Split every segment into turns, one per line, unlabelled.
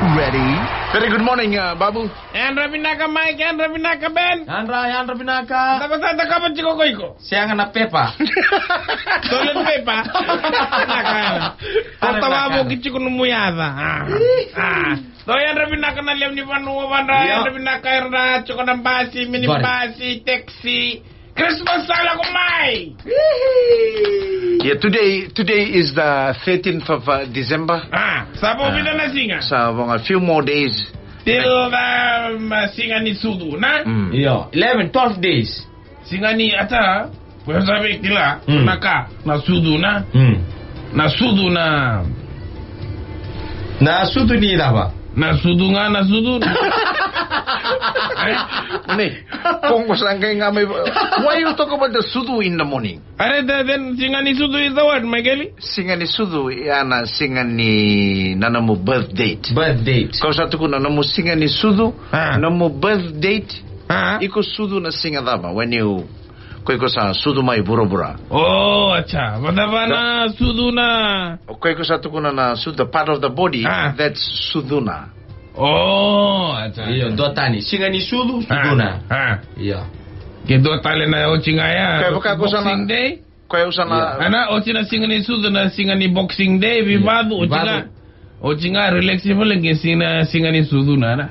Ready? Very good morning, Babu.
Yandra Binaka Mike, Yandra Binaka Ben.
Yandra Binaka.
Tapos kapan chiko ko.
Siya nga na Pepa.
Solid Pepa. Tawa mo kichiko numuyada. So Yandra Binaka na lem ni Panu Wandra, Yandra Binaka Yandra chiko ng basi, mini basi, taxi. Christmas sala ko mai.
Yeah, today is the 13th of December.
Sabo bida na singa.
So a few more days.
Till singa ni sudu na.
Yeah, 11, 12 days.
Singa ni ata. Kwa sabi kila naka na sudu na. Na sudu na.
Na sudu ni ba?
Na sudu nga na sudu.
Why you talk about the sudu in the morning?
Then singani sudu is the word, Miguel.
Singani sudu yana singani nanamu birth date.
Birth date.
Kau satu ku nanamu singani sudu, nanamu birth date. Iko sudu na singadaba when you ko sa sudu mai bura.
Oh, acha. Badabana sudu na.
Ko satu ku na sudu part of the body. That's suduna.
Oh, acha.
Iyo, dotani. Singani sudu, suduna. Iya.
Ke dotale na ochingaya.
Kaya baka ko
Boxing Day.
Kaya usana.
Ana ochina singani sudu na singani Boxing Day vibadu ochinga. Ochinga relaxable lagi singani sudu na.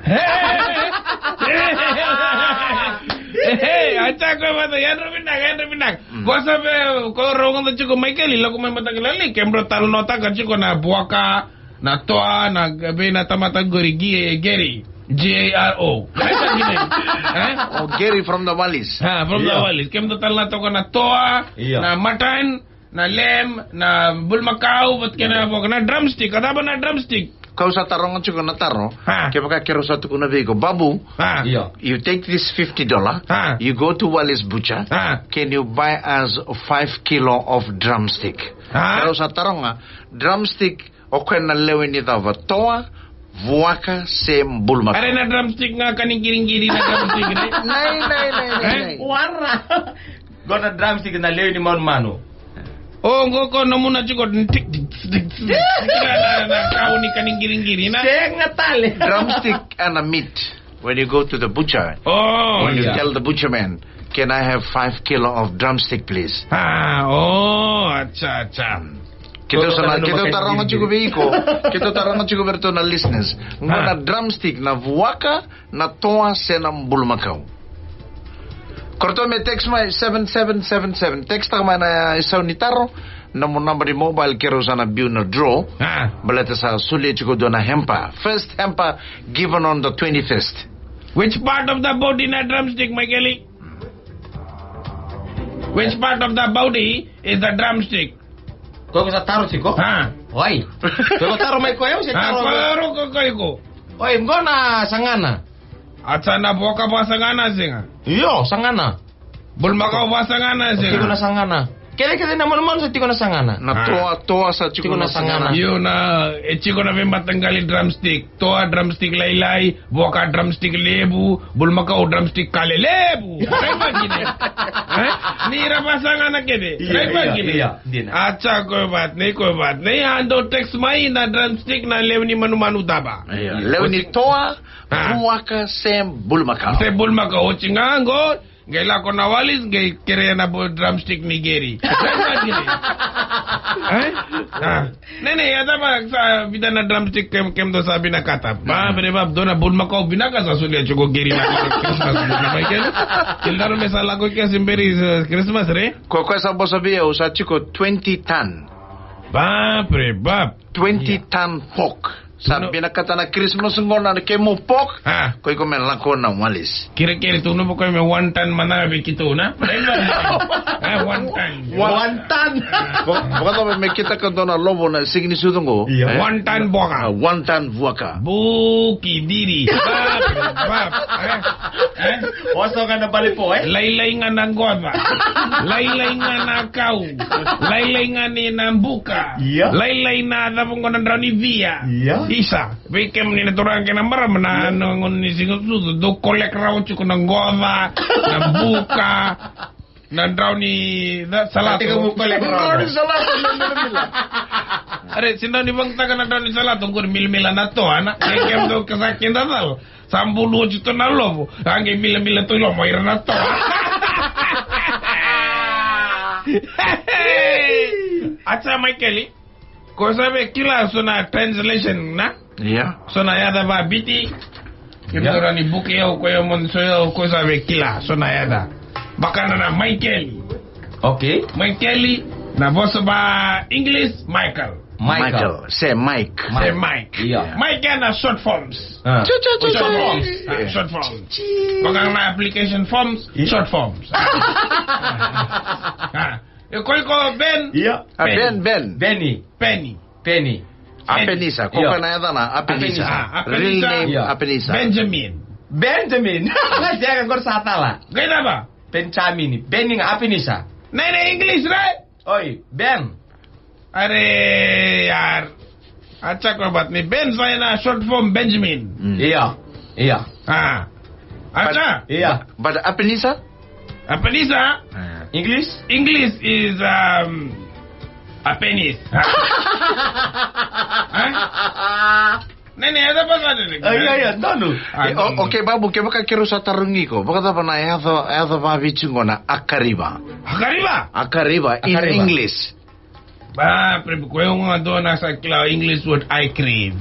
Hey, acha ko ba Yandra Binaka. Ko sabe ko rongon de chiko Michael ilo ko may matagalali kembro tal nota ka chiko na buaka na toa na gabi na tamata Gary Garo.
Oh, Gary from the Wallis.
From the Wallis. Kembro tal na to na toa na mutton na lamb na bulmakau but kena na drumstick kada ba na drumstick.
Kau sa tarong at na taro, kaya baka kero sa tuko na bigo, Babu, you take this $50, you go to Wallis Butcher, can you buy us 5 kilo of drumstick? Kero sa tarong nga, drumstick, okay na lewin nito, toa, vuaka, sem, bulmak.
Are na drumstick nga kaning giring-giring na drumstick,
Nay.
Wara. Gona drumstick na lewin ni manu.
Oh, ngoko na muna chiko tik na kau ni kaning giring-giring na.
Natale.
Drumstick and a meat. When you go to the butcher, when you tell the butcherman, can I have 5 kilo of drumstick, please?
Acha.
Kita tarong chiko biko. Kita tarong chiko berto na listeners. Na drumstick na vuaka na toa senam bulmakau. Korto me text my 7777. Text ma na isaw ni Taro na mo number di mobile kero sa na view na draw. Balata sa sulit ko do na hempa. First hempa given on the 21st.
Which part of the body na drumstick, Michael? Which part of the body is the drumstick?
Ko sa Taro chiko? Oi. Ko Taro mai ko yo si Taro.
Taro ko.
Oi, ngona sangana.
Acha na boka ba sangana singa?
Iyo, sangana.
Bulmakau ba sangana singa?
Tiko na sangana. Kele na malman sa tiko na sangana.
Na toa sa tiko na sangana.
Yo na chiko na bemba tanggali drumstick. Toa drumstick laylay, boka drumstick lebu, bulmakau drumstick kale lebu. Kaiba gine. Nira ba sangana kede? Kaiba gine. Acha koy baat nahi ando text mai na drumstick na lewni manu daba.
Lewni toa vuaka sem bulmakau.
Se bulmakau chingango. Gela ko na Wallis, gay kere na drumstick ni Gary. Nene, yata ba sa vida na drumstick kem do sabi na kata. Ba, bab do na bulmakau binaka sa sulia chuko Gary na Christmas na Michael. Kildaro me sa lago kya simberi Christmas re.
Ko sa bosabia usa chiko 20 ton.
Ba, bab.
20 ton pork. Sabi na kata na Christmas ngona na kemo pork. Koy ko men lako na Wallis.
Kira-kira tuno po koy me 1 ton manabi kito na. 1 ton.
1 ton. Baka to me kita ka do na lobo na signi sudungo.
1 ton boka.
1 ton vuaka.
Buki diri. Bab.
Oso ka na bali po
Laylay nga ng goba. Laylay nga na kau. Laylay nga ni nambuka. Laylay na tapong ko ng drani via. Isa, bikem ni naturang kinamara na ngon ni singusudo do kolek raw chuko ng goba, ng buka, ng draw ni salato.
Salato.
Are sinda ni bang taga na daw ni sala tungkol mil-mila na to ana. Kem do kasakin dal. Sambulu jito na lobo. Hangi mil-mila to lo mo ira na to. Acha Michael. Ko sabe kila sona translation na?
Yeah.
Sona yada ba biti. Kimura ni buki yo ko yo mon so yo ko sabe kila sona yada. Baka na Michael.
Okay.
Michael na boss ba English Michael.
Say Mike.
Say Mike.
Yeah.
Mike na short forms.
Short forms.
Short forms. Baka na application forms, short forms. Ko Ben.
Yeah.
Ben.
Penny.
Apenisa. Ko na yada na Apenisa. Real name Apenisa.
Benjamin. Jangan gor satala.
Gaya ba?
Benjamin. Benning Apenisa.
Nai English right?
Oi, Ben.
Are yaar. Acha ko baat nahi. Ben saya na short form Benjamin.
Iya.
Acha.
Iya.
But Apenisa?
Apenisa.
English
is a penis. Nene ada apa saja ni?
Iya, donu.
Okay, babu, kaya baka kiro sa tarungi ko. Baka tapa na eto mabitsungo na akariba. Akariba in English.
Ba, prebo ko yung mga doon nasa kila English word I crave.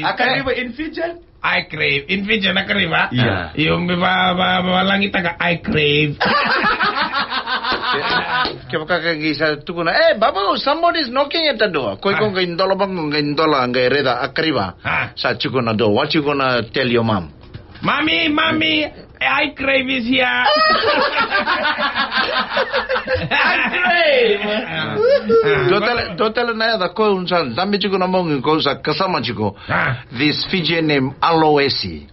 Akariba in Fijian?
I crave. In Fijian akariba?
Yeah.
Yung langit taga I crave.
Kaya baka kagisa tuko na, babu, somebody's knocking at the door. Koi kong indola bang indola ang reda akariba. Sa chuko na door. What you gonna tell your mom?
Mommy, I crave is here.
I crave.
Don't tell na yada ko unsan. Dami chuko na mong ko sa kasama chuko. This Fijian name Aloesi.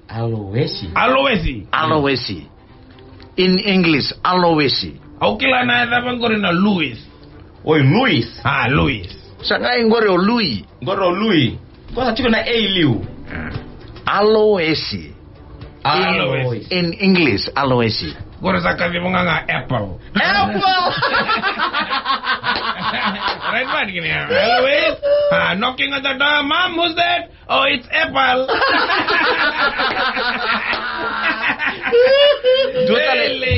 In English, Aloesi.
Okay lang na dapat ko rin na Louis.
Oi, Louis.
Louis.
Sa ngayon goro Louis.
Ko sa chuko na Liu.
Aloesi. In English, Aloesi.
Goro sa kasi mo nga Apple. Right ba? Alois. Knocking at the door. Mom, who's that? Oh, it's Apple.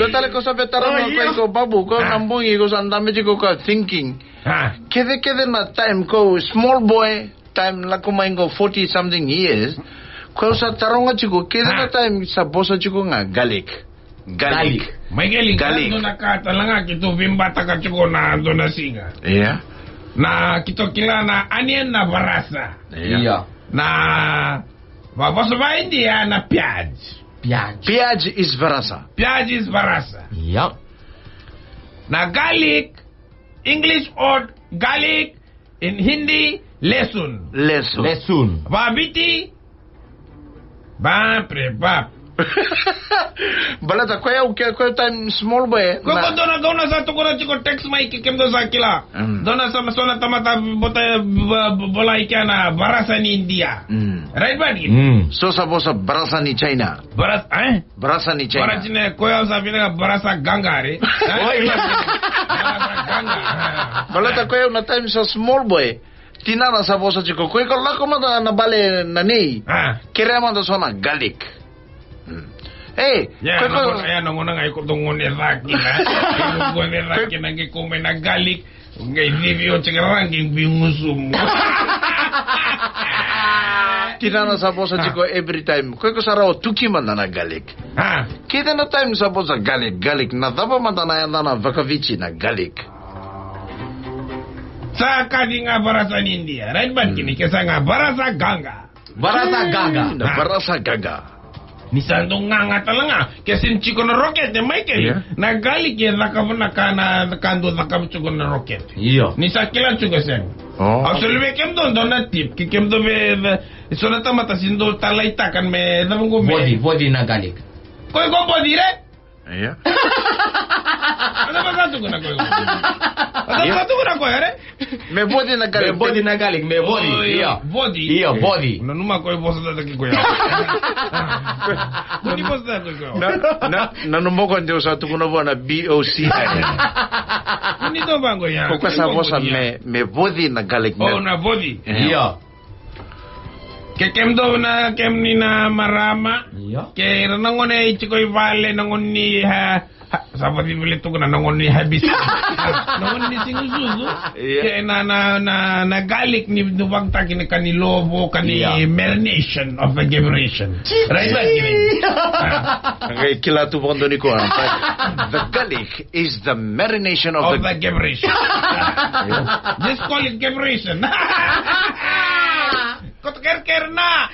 Dotale ko sabi tarong ko babu ko nambungi ko sa dami ko thinking. Kede na time ko small boy time la kumain ko 40 something years. Ko sa tarong ko kede na time sa bosa ko nga galik.
May galing doon nakatalanga kito bimbata ka chuko na doon na singa.
Yeah.
Na kito kila na onion na barasa.
Yeah.
Na babosa ba India na piyaj.
Piyaj is barasa.
Yep.
Na garlic, English word garlic, in Hindi lesun. Babiti, bap.
Balata ko time small boy.
Ko doon na sa tukura chiko text mai kikem do sa kila. Doon na sa masona tamata bota bolai kya na barasa ni India. Right ba ni?
So sa bosa barasa ni China. Barasa ni China.
Barasa ni ko ya sabi na barasa ganga re. Barasa ganga.
Balata ko na time sa small boy. Tinana sa bosa chiko ko la ko na bale na ni. Kira man do sona garlic.
Ayan ang unang ay kutungon ni Rocky na. Kutungon ni Rocky na kikumin na galik. Ngay video chikarang bingusom mo.
Tinana sa bosa chiko every time. Ko sarao tuki man na galik. Kita na time sa bosa galik. Na tapa man na yan na vakavici na galik.
Sa kadi nga barasa ni India. Right ba kini? Kesa nga barasa ganga.
Barasa gaga.
Ni sandong nga talaga. Kasi chiko na rocket ni Michael. Nagalik yan nakando chiko na rocket. Ni sa kila chiko sen. Actually me kem don na tip. Kem do be sonata mata sindo talaita kan me namungo me.
Body na galik.
Koy ko body re?
Iya.
Ano ba sa tuko na koy? Ano ba tuko na koy re?
Me body na galik.
Me body na galik, me body. Iya.
Body.
Iya, body.
Nanuma ko boss da taki ko ya. Kuni boss da ko.
Nanumokon jo sa tukuna bona BOC.
Kuni to bango ya.
Ko sa bosa me body na galik.
Oh, na body.
Iya.
Ke kemdo na kemni na marama.
Iya.
Ke nangone chikoy vale nangoni ha sabi bilit ko na nangoni habis. Nangoni singusuzo. Ke na galik ni nubang taki ni kanilobo kani marination of a generation. Right ba gini?
Okay, kila tu pon doni ko. The garlic is the marination of
the generation. Just call it generation. Kau ker na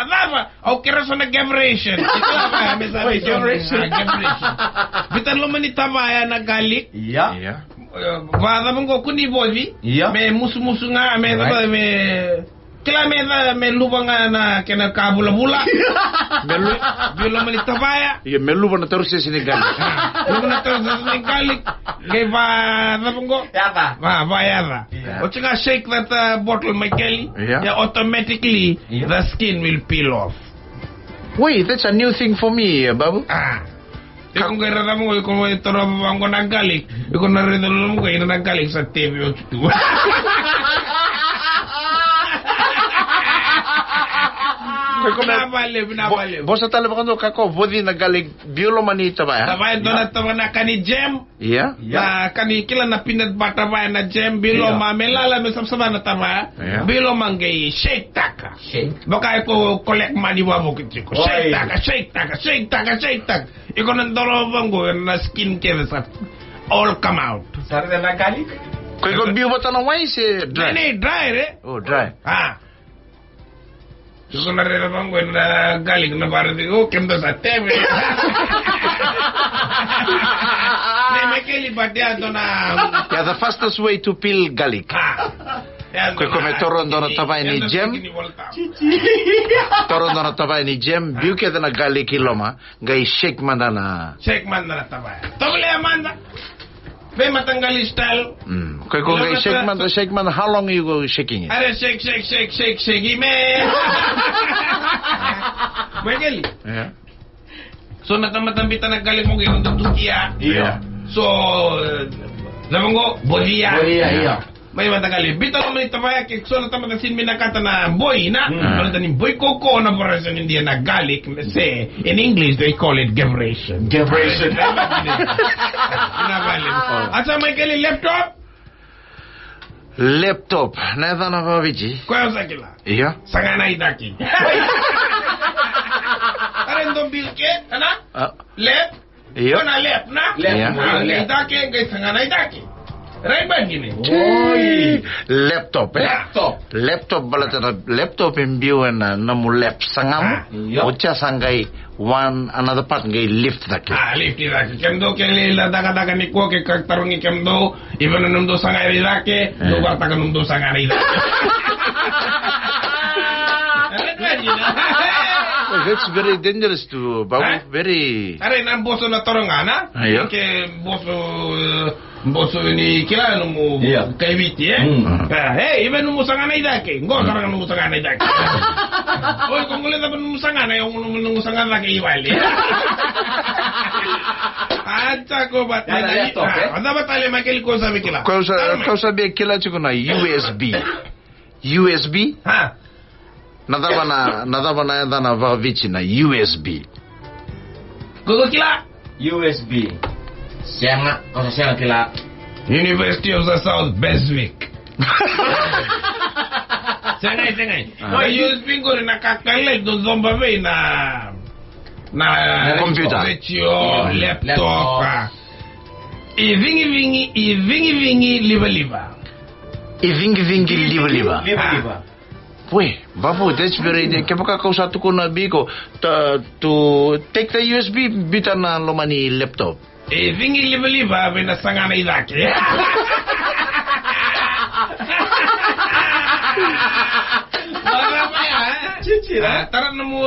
dava au kera na generation. Itu apa ya sabi generation. Bitan lo manita ya na galik.
Iya.
Vada mong kuni body. Me musu nga me me kila me lubang na kena kabula-bula. Bilo manita ya.
Iya me lubang na terus sa galik.
Lubang na terus sa galik. Kay vada mong
Yata.
Vayada. O tsaka shake that bottle, Michael. Yeah, automatically the skin will peel off.
Wait, that's a new thing for me, Babu.
Kung kaya mo kung ito na ko nagalik, kung narito mo ko ito nagalik sa TV o tuwa. Binabali.
Bosa tala ba kando kako body na galing biolo manita ba?
Tabay do na to na kani gem.
Yeah.
Na kani kila na peanut butter ba na gem bilo mamelala me sabsaba na tama. Bilo mangay shake taka. Baka ko collect money wa mo kitiko. Shake taka. Iko nandoro bango na skin care sa all come out.
Sari na galik.
Ko bio bata na wai se dry.
Ni dry re.
Oh, dry.
Iko na re bango na galik na bardi ko kemdo sa TV. Yeah,
the fastest way to peel garlic. Kung come toron doon na tabay ni Jem. Toron doon na tabay ni Jem. Biuke na garlic iloma. Gay shake man na.
Shake man na tabay. Tobole amanda. Be matanggal style.
Kung gay shake man, how long you go shaking it?
Are shake. Ime. Michael.
Yeah.
So natatambitan na galing mo ngayon ng Turkiya.
Yeah.
So, naman ko, Bodia.
Iya.
May matagali. Bito naman ito pa, so natamatasin minakata na boy na. Malita ni boy koko na parasyon hindi na galik. Say, in English, they call it gebration. At sa may kali laptop?
Laptop. Nada na ba, Viji?
Kuya sa kila?
Iya.
Sanganay daki. Arendong bilke, ana? Lep?
Iya.
Kuna lep na? Lep daki, ngay sanganay daki. Right ba gini?
Oy! Laptop. Balat na laptop imbiwan na namu lap sangam. Ucha sangay one another part ngay lift daki.
Lift daki. Kemdo keli la daga ni ko ke tarungi kemdo iban numdo sangay daki, lugar taga numdo sangay daki.
That's very dangerous to Babu. Very.
Are na boso na torongana? Ke boso ni kila mo kaibiti hey iban mo sangana idake. Ngo karang mo sangana idake. Oy kung ulit na mo sangana yung mo sangana kay iwali. Acha ko bat na laptop. Anda batale makel ko sabi kila.
Ko sabi kila chiko na USB. Nadaba na yada na vavici na USB.
Gugu kila?
USB. Sianga kila.
University of the South, Beswick. Sengay. USB ko rin nakakalit doon zomba bay na
computer.
Laptop. Ivingi liba. Wait, Babu, that's very. Kapag kausap ko na biko to take the USB bita na lumani laptop. Vingi liba na sangana idake. Tara namo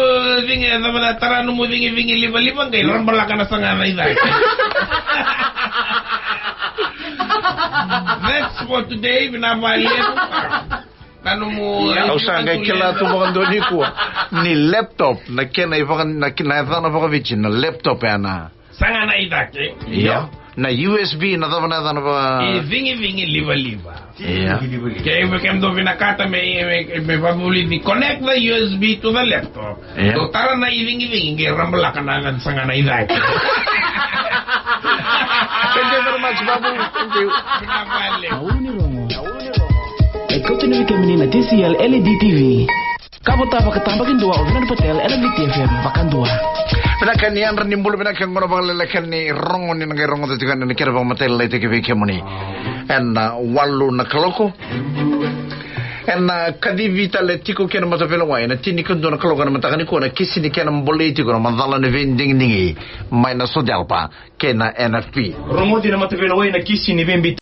vingi liba kay rambala ka na sangana idake. That's for today. Binabalian mo pa. Ano mo?
Usanga kila tu mga doni ko. Ni laptop na kena na vici na laptop ana.
Sanga na idake.
Yeah. Na USB na daw na ba.
Vingi liva.
Yeah.
Kaya ibakem do binakata may pabuli ni connect the USB to the laptop.
Yeah.
So tara na vingi kaya rambala ka na sanga na idake.
Thank you very much, Babu. Thank you.
Binabalian.
Nauni rongo. Ikutin kami na TCL LED TV. Kabota pagkatambakin dua Ornan Patel LED TFM bakan dua.
Pinakan ni Andra nimbul pinakan ngono bang lelekan ni rongo ni ngai rongo tu kan ni kira bang matel lete ke kemuni. En wallu na kaloko. En kadi vita letiko kena mata pelo wai na tini kundo na kaloko na mata ko na kisi ni kena mboleti ko na mandala ne vending ningi. Mai na sodelpa kena NFP.
Rongo di na mata pelo wai na kisi ni vembi